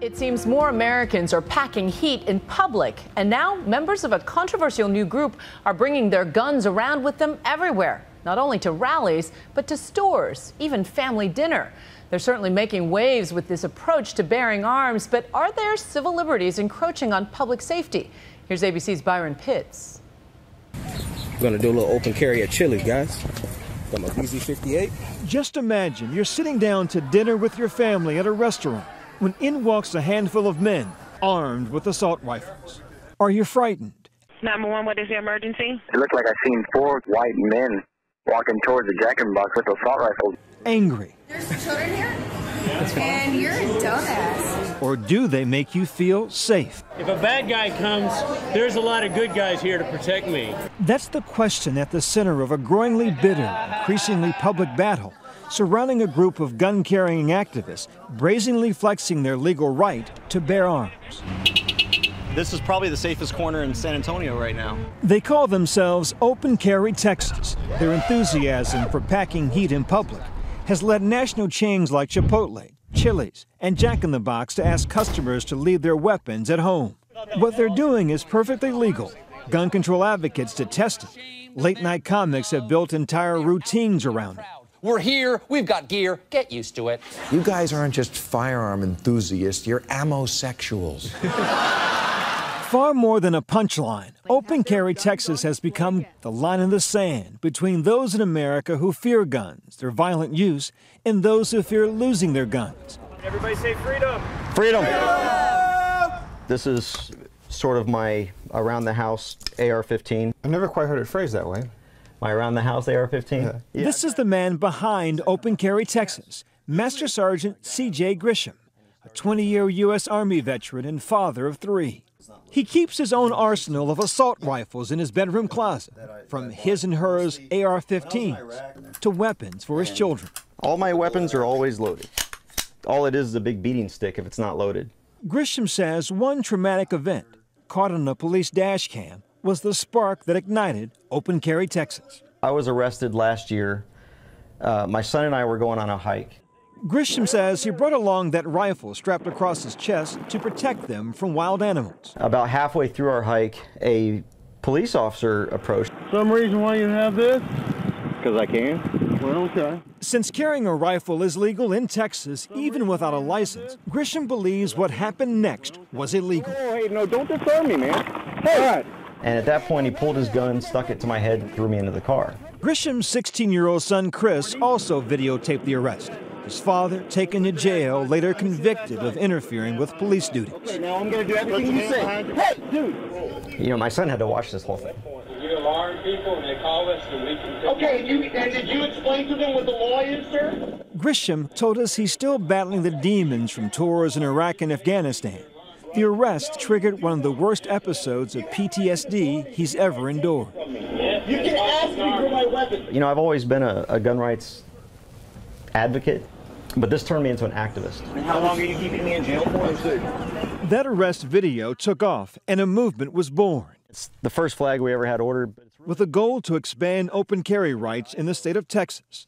It seems more Americans are packing heat in public, and now members of a controversial new group are bringing their guns around with them everywhere, not only to rallies, but to stores, even family dinner. They're certainly making waves with this approach to bearing arms, but are there civil liberties encroaching on public safety? Here's ABC's Byron Pitts. We're going to do a little open carry at Chili's, guys. Got my BZ-58. Just imagine you're sitting down to dinner with your family at a restaurant when in walks a handful of men armed with assault rifles. Are you frightened? 911, what is the emergency? It looked like I seen 4 white men walking towards the Jack in the Box with assault rifles. Angry. There's children here? And you're a dumbass. Or do they make you feel safe? If a bad guy comes, there's a lot of good guys here to protect me. That's the question at the center of a growingly bitter, increasingly public battle surrounding a group of gun-carrying activists brazenly flexing their legal right to bear arms. This is probably the safest corner in San Antonio right now. They call themselves Open Carry Texas. Their enthusiasm for packing heat in public has led national chains like Chipotle, Chili's, and Jack in the Box to ask customers to leave their weapons at home. What they're doing is perfectly legal. Gun control advocates detest it. Late-night comics have built entire routines around it. We're here, we've got gear, get used to it. You guys aren't just firearm enthusiasts, you're ammo-sexuals. Far more than a punchline, Open Carry Texas has become the line in the sand between those in America who fear guns, their violent use, and those who fear losing their guns. Everybody say freedom. Freedom! This is sort of my around-the-house AR-15. I've never quite heard it phrased that way. My around-the-house AR-15? Yeah. This is the man behind Open Carry Texas, Master Sergeant C.J. Grisham, a 20-year U.S. Army veteran and father of 3. He keeps his own arsenal of assault rifles in his bedroom closet, from his and hers AR-15s to weapons for his children. All my weapons are always loaded. All it is a big beating stick if it's not loaded. Grisham says one traumatic event, caught on a police dash cam, was the spark that ignited Open Carry Texas. I was arrested last year. My son and I were going on a hike. Grisham says he brought along that rifle strapped across his chest to protect them from wild animals. About halfway through our hike, a police officer approached. Some reason why you have this? Because I can. Well, okay. Since carrying a rifle is legal in Texas, even without a license, Grisham believes what happened next was illegal. Oh, hey, no, don't disturb me, man. Hey. All right. And at that point, he pulled his gun, stuck it to my head, and threw me into the car. Grisham's 16-year-old son, Chris, also videotaped the arrest. His father, taken to jail, later convicted of interfering with police duties. Okay, now I'm going to do everything you say. Hey, dude! You know, my son had to watch this whole thing. You alarm people and they call us and we can... Okay, and did you explain to them what the law is, sir? Grisham told us he's still battling the demons from tours in Iraq and Afghanistan. The arrest triggered one of the worst episodes of PTSD he's ever endured. You can ask me for my weapon. You know, I've always been a gun rights advocate, but this turned me into an activist. And how long are you keeping me in jail for? That arrest video took off and a movement was born. It's the first flag we ever had ordered. With a goal to expand open carry rights in the state of Texas.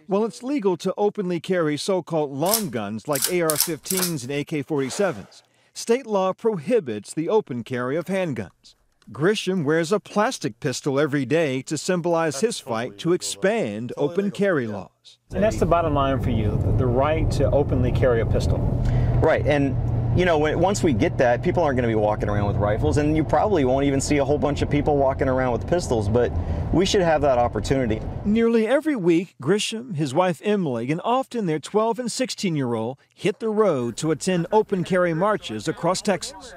While it's legal to openly carry so-called long guns like AR-15s and AK-47s, state law prohibits the open carry of handguns. Grisham wears a plastic pistol every day to symbolize his fight to expand open carry laws. And that's the bottom line for you, the right to openly carry a pistol. Right, and you know, once we get that, people aren't going to be walking around with rifles, and you probably won't even see a whole bunch of people walking around with pistols, but we should have that opportunity. Nearly every week, Grisham, his wife Emily, and often their 12 and 16-year-old hit the road to attend open carry marches across Texas.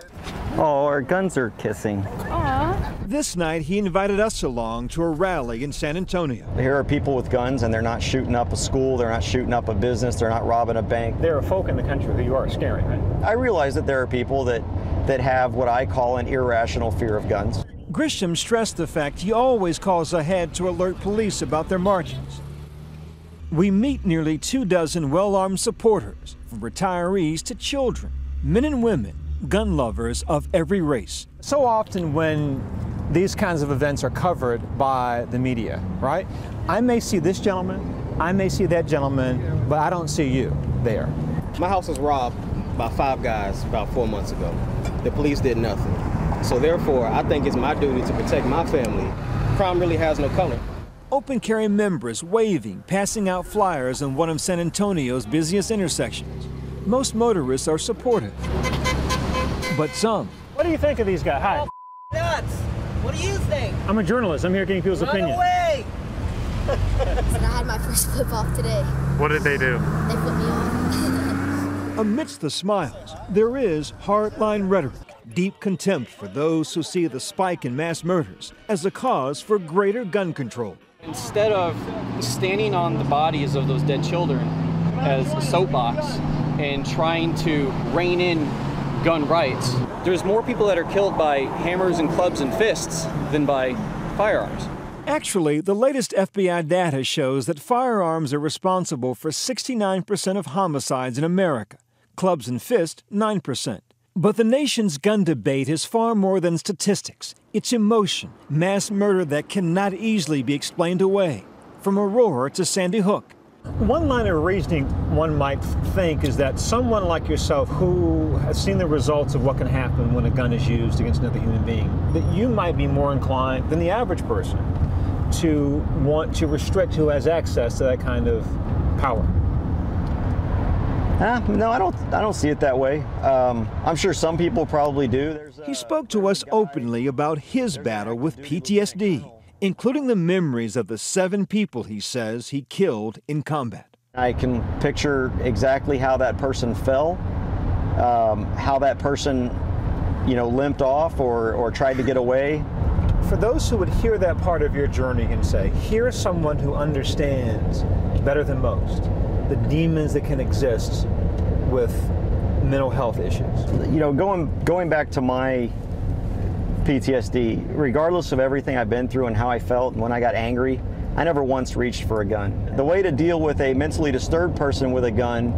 Oh, our guns are kissing. Aww. This night, he invited us along to a rally in San Antonio. Here are people with guns, and they're not shooting up a school, they're not shooting up a business, they're not robbing a bank. There are folk in the country who you are scaring, right? I realize that there are people that have what I call an irrational fear of guns. Grisham stressed the fact he always calls ahead to alert police about their marches. We meet nearly 24 well-armed supporters, from retirees to children, men and women, gun lovers of every race. So often when these kinds of events are covered by the media, right? I may see this gentleman, I may see that gentleman, but I don't see you there. My house was robbed by 5 guys about 4 months ago. The police did nothing. So therefore, I think it's my duty to protect my family. Crime really has no color. Open carry members waving, passing out flyers on one of San Antonio's busiest intersections. Most motorists are supportive, but some. What do you think of these guys? Hi. Nuts. What do you think? I'm a journalist. I'm here getting people's opinion. Away. And I had my first flip off today. What did they do? They put me on. Amidst the smiles, there is hardline rhetoric, deep contempt for those who see the spike in mass murders as a cause for greater gun control. Instead of standing on the bodies of those dead children as a soapbox and trying to rein in gun rights, there's more people that are killed by hammers and clubs and fists than by firearms. Actually, the latest FBI data shows that firearms are responsible for 69% of homicides in America, clubs and fists 9%. But the nation's gun debate is far more than statistics. It's emotion, mass murder that cannot easily be explained away. From Aurora to Sandy Hook. One line of reasoning one might think is that someone like yourself who has seen the results of what can happen when a gun is used against another human being, that you might be more inclined than the average person to want to restrict who has access to that kind of power. No, I don't see it that way. I'm sure some people probably do. He spoke to us openly about his battle with PTSD, including the memories of the 7 people he says he killed in combat. I can picture exactly how that person fell, how that person, limped off or tried to get away. For those who would hear that part of your journey and say, here's someone who understands better than most the demons that can exist with mental health issues. Going back to my PTSD, regardless of everything I've been through and how I felt when I got angry, I never once reached for a gun. The way to deal with a mentally disturbed person with a gun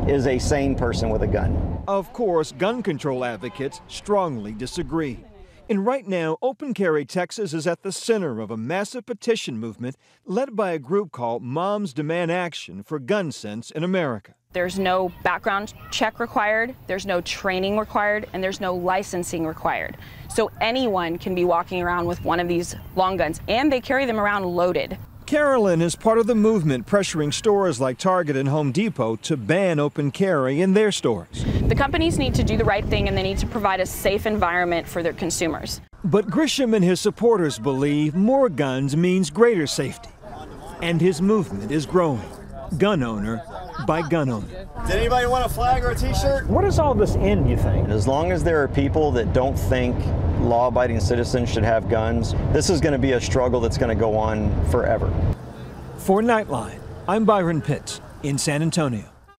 is a sane person with a gun. Of course, gun control advocates strongly disagree. And right now, Open Carry Texas is at the center of a massive petition movement led by a group called Moms Demand Action for Gun Sense in America. There's no background check required, there's no training required, and there's no licensing required. So anyone can be walking around with one of these long guns, and they carry them around loaded. Carolyn is part of the movement pressuring stores like Target and Home Depot to ban open carry in their stores. The companies need to do the right thing, and they need to provide a safe environment for their consumers. But Grisham and his supporters believe more guns means greater safety. And his movement is growing, gun owner by gun owner. Did anybody want a flag or a t-shirt? What does all this end, you think? As long as there are people that don't think law-abiding citizens should have guns, this is going to be a struggle that's going to go on forever. For Nightline, I'm Byron Pitts in San Antonio.